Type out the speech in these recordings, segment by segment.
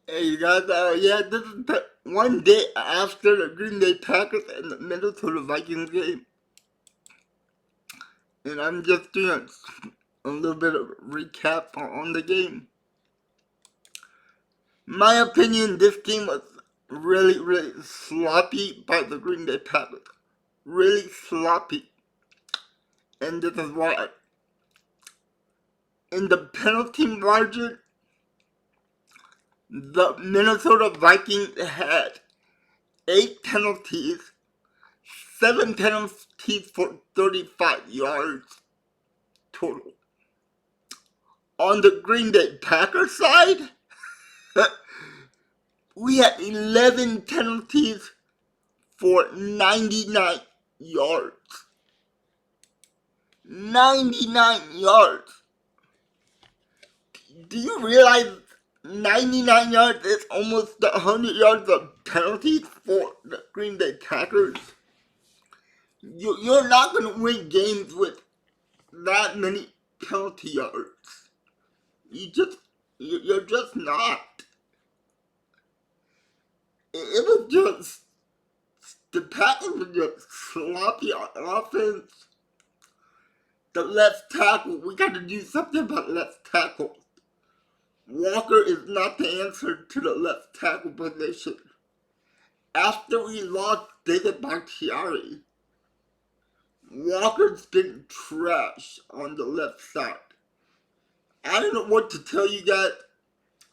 Hey, you guys, yeah, this is the one day after the Green Bay Packers and the Minnesota Vikings game, and I'm just doing a little bit of recap on the game. My opinion, this game was really, really sloppy by the Green Bay Packers. Really sloppy. And this is why. In the penalty margin, the Minnesota Vikings had 8 penalties, 7 penalties for 35 yards total. On the Green Bay Packers side, we had 11 penalties for 99 yards. 99 yards. Do you realize 99 yards is almost 100 yards of penalties for the Green Bay Packers? You're not going to win games with that many penalty yards. You're just not. It was just, the Packers were just sloppy on offense. The left tackle, we got to do something about left tackle. Walker is not the answer to the left tackle position. After we lost David Bakhtiari, Walker's been trash on the left side. I don't know what to tell you guys.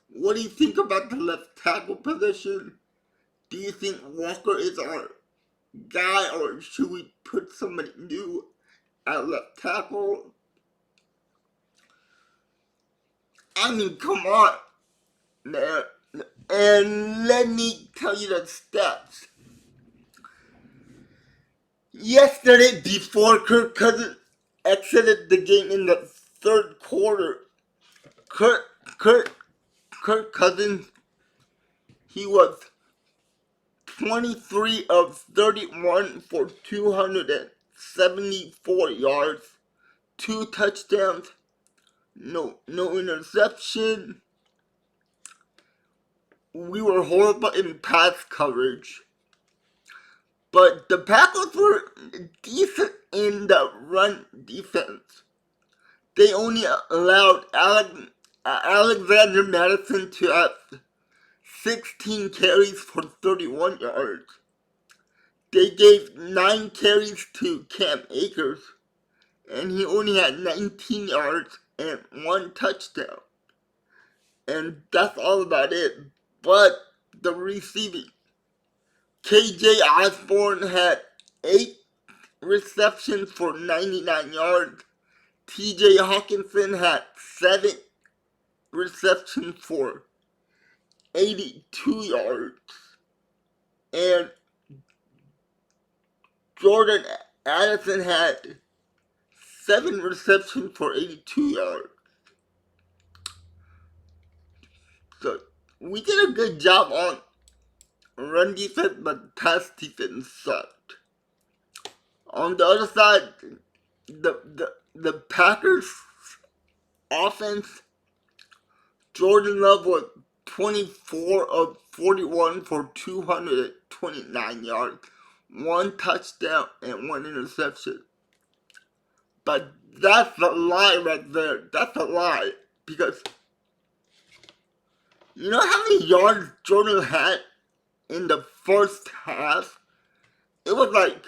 What do you think about the left tackle position? Do you think Walker is our guy, or should we put somebody new at left tackle? I mean, come on, man. And let me tell you the stats. Yesterday, before Kirk Cousins exited the game in the third quarter, Kirk Cousins, he was 23 of 31 for 274 yards, 2 touchdowns, no interception. We were horrible in pass coverage, but the Packers were decent in the run defense. They only allowed Alexander Madison to have 16 carries for 31 yards. They gave 9 carries to Cam Akers, and he only had 19 yards and 1 touchdown. And that's all about it. But the receiving, KJ Osborne had 8 receptions for 99 yards. TJ Hawkinson had 7 receptions for 82 yards. And Jordan Addison had 7 receptions for 82 yards. So we did a good job on run defense, but pass defense sucked. On the other side, the Packers offense, Jordan Love was 24 of 41 for 229 yards, 1 touchdown and 1 interception. But that's a lie right there. That's a lie. Because you know how many yards Jordan had in the first half? It was like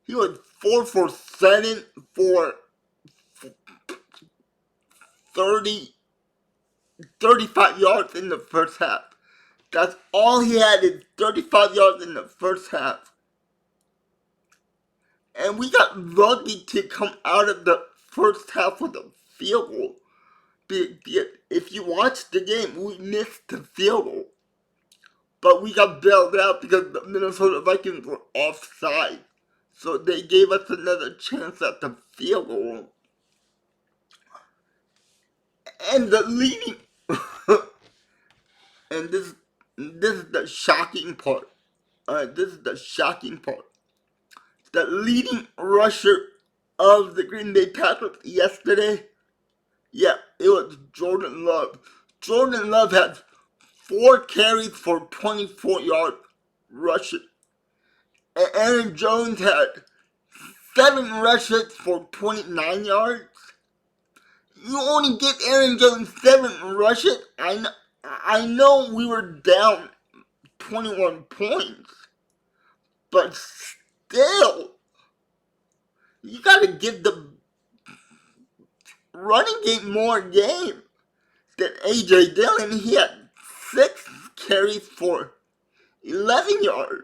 he was 4 for 7 for 35 yards in the first half. That's all he had, is 35 yards in the first half. And we got lucky to come out of the first half with a field goal. If you watch the game, we missed the field goal. But we got bailed out because the Minnesota Vikings were offside. So they gave us another chance at the field goal. And the leading... and this is the shocking part. This is the shocking part. The leading rusher of the Green Bay Packers yesterday, yeah, it was Jordan Love. Jordan Love had 4 carries for 24 yards rushing. And Aaron Jones had 7 rushes for 29 yards. You only give Aaron Jones 7 rushes. I know we were down 21 points, but still, you gotta give the running game more game than A.J. Dillon. He had 6 carries for 11 yards.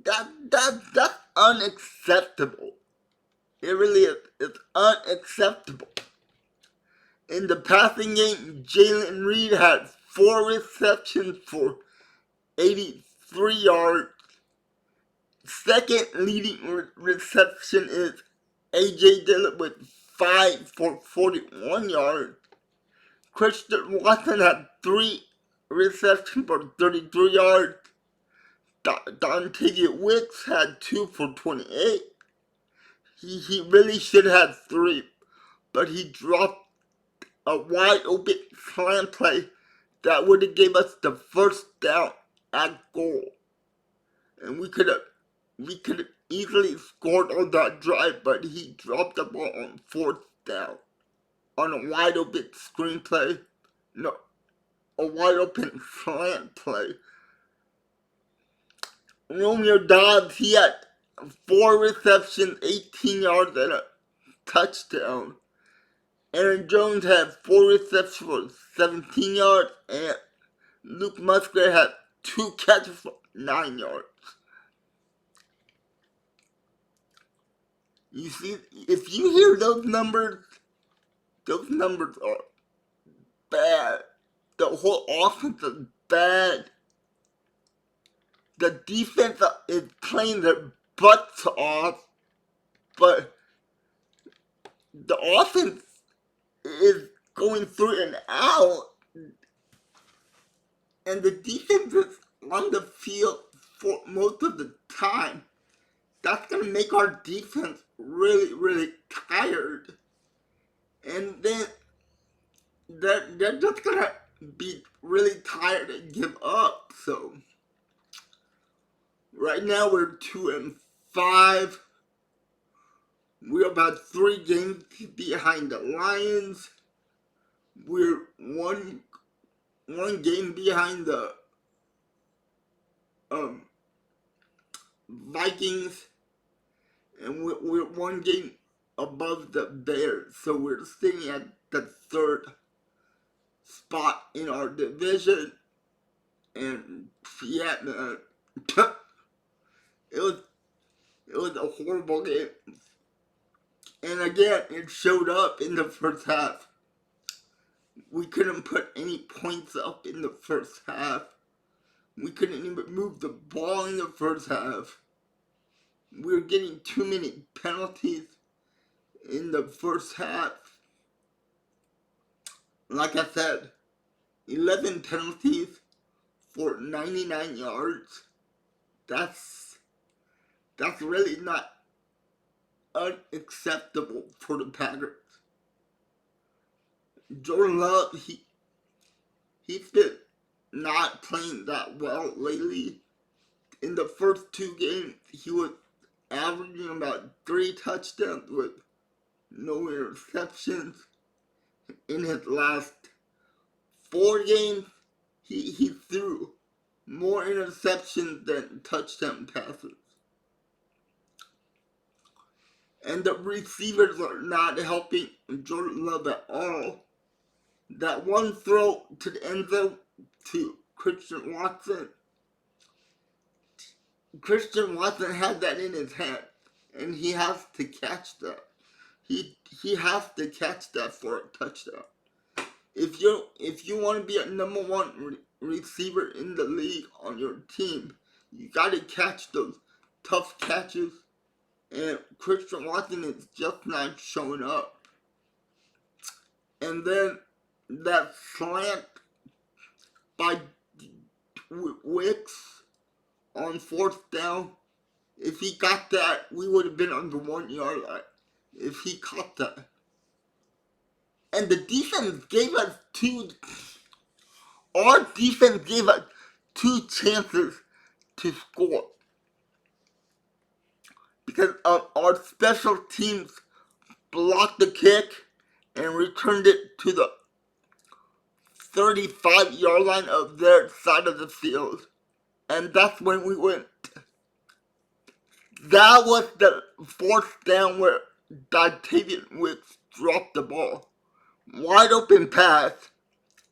That's unacceptable. It really is. It's unacceptable. In the passing game, Jalen Reed had 4 receptions for 83 yards. Second leading reception is A.J. Dillon with 5 for 41 yards. Christian Watson had 3 receptions for 33 yards. Dontayvion Wicks had 2 for 28. He really should have 3, but he dropped a wide open slant play that would have gave us the first down at goal. And we could have easily scored on that drive, but he dropped the ball on 4th down on a wide open screen play. No, a wide open slant play. Romeo Dobbs, he had 4 receptions, 18 yards, and a touchdown. Aaron Jones had 4 receptions for 17 yards, and Luke Musgrave had 2 catches for 9 yards. You see, if you hear those numbers are bad. The whole offense is bad. The defense is playing their butts off, but the offense is going through and out, and the defense is on the field for most of the time. That's going to make our defense really, really tired. And then they're just going to be really tired and give up. So right now we're 2-5. We're about 3 games behind the Lions. We're one game behind the Vikings, and we're 1 game above the Bears. So we're sitting at the 3rd spot in our division. And yeah, man, it was a horrible game. And again, it showed up in the first half. We couldn't put any points up in the first half. We couldn't even move the ball in the first half. We were getting too many penalties in the first half. Like I said, 11 penalties for 99 yards. That's really not unacceptable for the Packers. Jordan Love, he's been not playing that well lately. In the first 2 games, he was averaging about 3 touchdowns with no interceptions. In his last 4 games, he threw more interceptions than touchdown passes. And the receivers are not helping Jordan Love at all. That one throw to the end zone to Christian Watson had that in his hand, and he has to catch that. He has to catch that for a touchdown. If you want to be a number 1 receiver in the league on your team, you got to catch those tough catches, and Christian Watson is just not showing up. And then that slant by Wicks on 4th down, if he got that, we would have been on the 1 yard line. If he caught that. And the defense gave us 2 our defense gave us 2 chances to score because our special teams blocked the kick and returned it to the 35-yard line of their side of the field. And that's when we went. That was the fourth down where Dontavian Wicks dropped the ball. Wide open pass,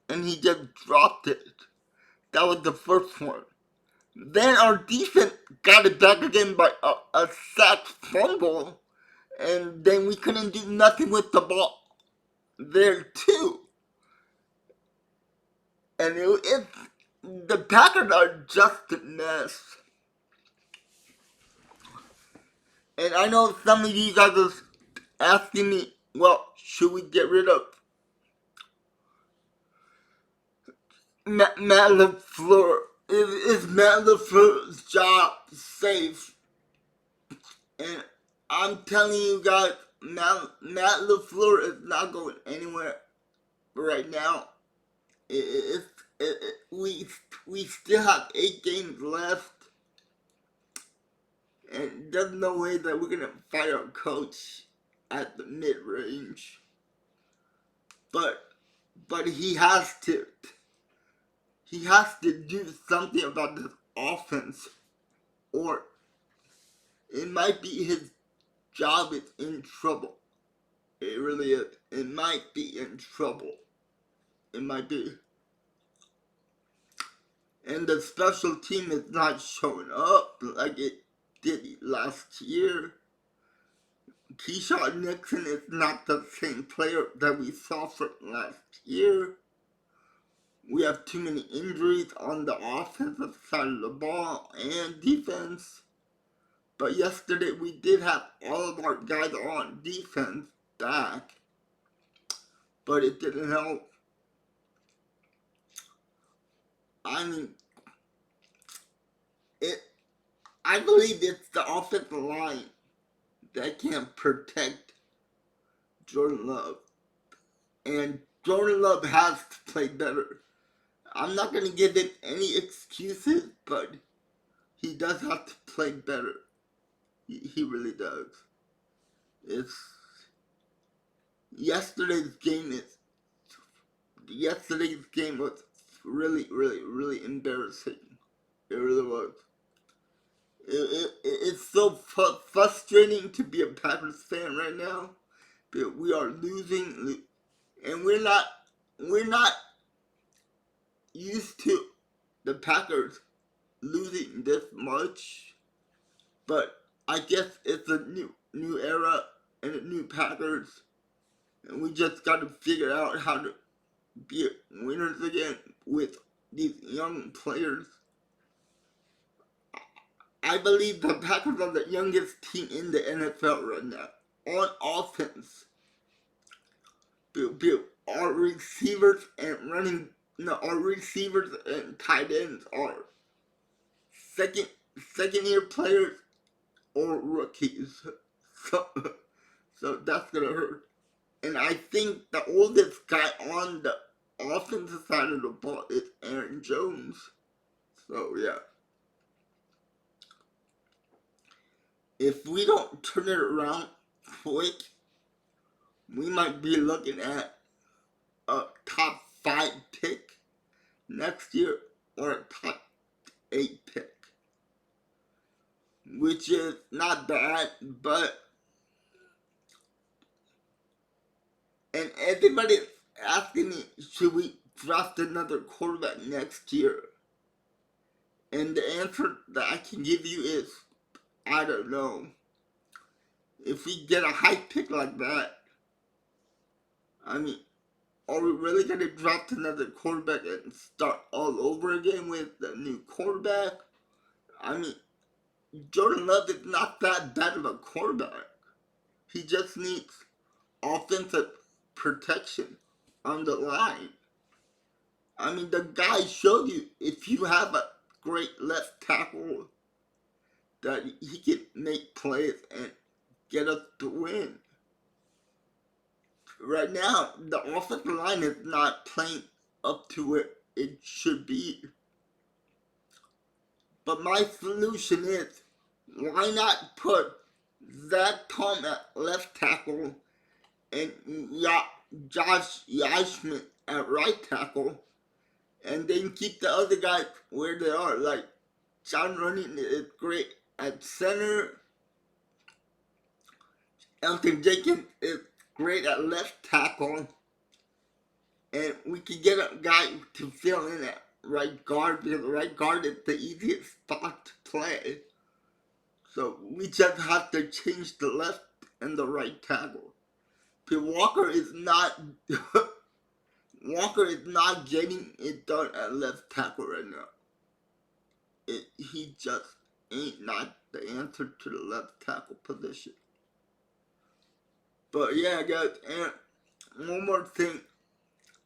and he just dropped it. That was the first one. Then our defense got it back again by a sacked fumble, and then we couldn't do nothing with the ball there too. And the Packers are just a mess. And I know some of you guys are asking me, well, should we get rid of Matt LaFleur? Is Matt LaFleur's job safe? And I'm telling you guys, Matt LaFleur is not going anywhere right now. We still have 8 games left, and there's no way that we're gonna fire a coach at the mid-range. But he has to. He has to do something about this offense, or it might be his job is in trouble. It really is. It might be in trouble. It might be. And the special team is not showing up like it did last year. Keyshawn Nixon is not the same player that we saw from last year. We have too many injuries on the offensive side of the ball and defense. But yesterday we did have all of our guys on defense back. But it didn't help. I mean, I believe it's the offensive line that can't protect Jordan Love. And Jordan Love has to play better. I'm not going to give him any excuses, but he does have to play better. He really does. Yesterday's game was really, really, really embarrassing. It really was. It's so frustrating to be a Packers fan right now. But we are losing, and we're not used to the Packers losing this much. But I guess it's a new era and a new Packers, and we just got to figure out how to be winners again with these young players. I believe the Packers are the youngest team in the NFL right now on offense. Our receivers and tight ends are second year players or rookies. So that's gonna hurt. And I think the oldest guy on the offensive side of the ball is Aaron Jones. So yeah. If we don't turn it around quick, we might be looking at a top 5 pick next year or a top 8 pick. Which is not bad, but and everybody's asking me, should we draft another quarterback next year? And the answer that I can give you is, I don't know. If we get a high pick like that, I mean, are we really going to draft another quarterback and start all over again with a new quarterback? I mean, Jordan Love is not that bad of a quarterback. He just needs offensive protection on the line. I mean, the guy showed you if you have a great left tackle that he can make plays and get us to win. Right now, the offensive line is not playing up to where it should be. But my solution is, why not put Zach Tom at left tackle and Josh Yashman at right tackle, and then keep the other guys where they are. Like, John Running is great at center. Elton Jenkins is great at left tackle. And we can get a guy to fill in at right guard, because right guard is the easiest spot to play. So we just have to change the left and the right tackle. Because Walker is not getting it done at left tackle right now. He just ain't not the answer to the left tackle position. But yeah, guys, and one more thing,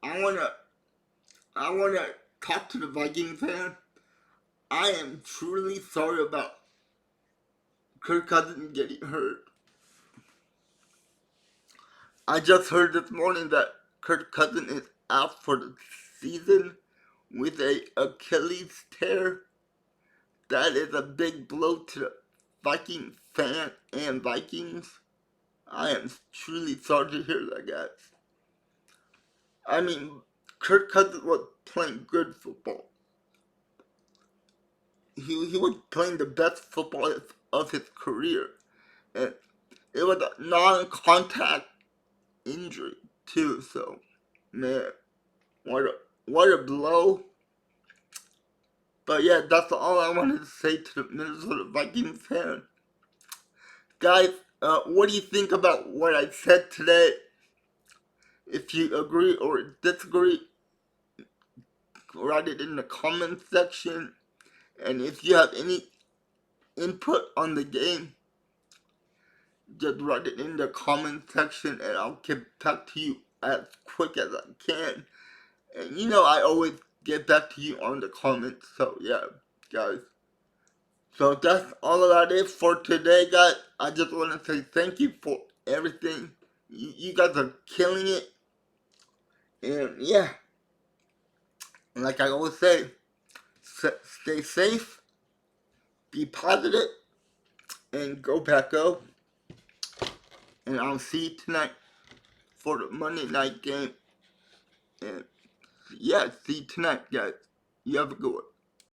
I wanna talk to the Vikings fan. I am truly sorry about Kirk Cousins getting hurt. I just heard this morning that Kirk Cousins is out for the season with a Achilles tear. That is a big blow to the Viking fan and Vikings. I am truly sorry to hear that, guys. I mean, Kirk Cousins was playing good football. He was playing the best football of his career. And it was a non-contact injury too, so man, what a blow. But yeah, that's all I wanted to say to the Minnesota Vikings fan. Guys, what do you think about what I said today? If you agree or disagree, write it in the comment section. And if you have any input on the game, just write it in the comment section and I'll get back to you as quick as I can. And you know I always get back to you on the comments, so yeah, guys. So that's all about it for today, guys. I just want to say thank you for everything. You guys are killing it. And yeah, like I always say, stay safe, be positive, and go Pack Go. And I'll see you tonight for the Monday night game. And yeah, see you tonight, guys. You have a good one.